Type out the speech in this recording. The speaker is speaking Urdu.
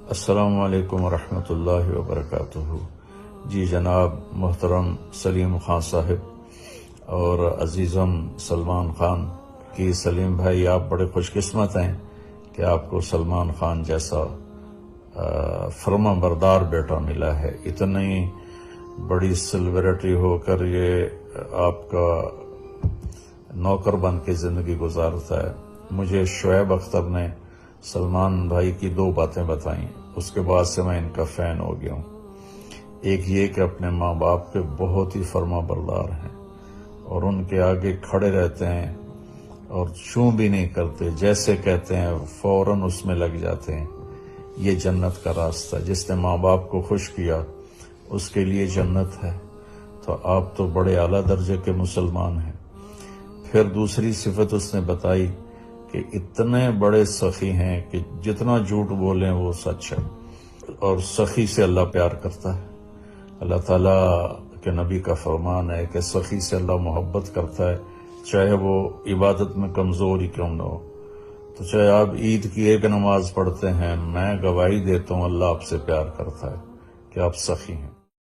السلام علیکم ورحمۃ اللہ وبرکاتہ۔ جی جناب محترم سلیم خان صاحب اور عزیزم سلمان خان کی، سلیم بھائی آپ بڑے خوش قسمت ہیں کہ آپ کو سلمان خان جیسا فرما بردار بیٹا ملا ہے۔ اتنی بڑی سیلیبریٹی ہو کر یہ آپ کا نوکر بن کے زندگی گزارتا ہے۔ مجھے شعیب اختر نے سلمان بھائی کی 2 باتیں بتائیں، اس کے بعد سے میں ان کا فین ہو گیا ہوں۔ ایک یہ کہ اپنے ماں باپ کے بہت ہی فرما بردار ہیں اور ان کے آگے کھڑے رہتے ہیں اور چوں بھی نہیں کرتے، جیسے کہتے ہیں فوراً اس میں لگ جاتے ہیں۔ یہ جنت کا راستہ، جس نے ماں باپ کو خوش کیا اس کے لیے جنت ہے۔ تو آپ تو بڑے اعلیٰ درجے کے مسلمان ہیں۔ پھر دوسری صفت اس نے بتائی کہ اتنے بڑے سخی ہیں کہ جتنا جھوٹ بولیں وہ سچ ہے، اور سخی سے اللہ پیار کرتا ہے۔ اللہ تعالیٰ کے نبی کا فرمان ہے کہ سخی سے اللہ محبت کرتا ہے، چاہے وہ عبادت میں کمزور ہی کیوں نہ ہو۔ تو چاہے آپ عید کی 1 نماز پڑھتے ہیں، میں گواہی دیتا ہوں اللہ آپ سے پیار کرتا ہے کہ آپ سخی ہیں۔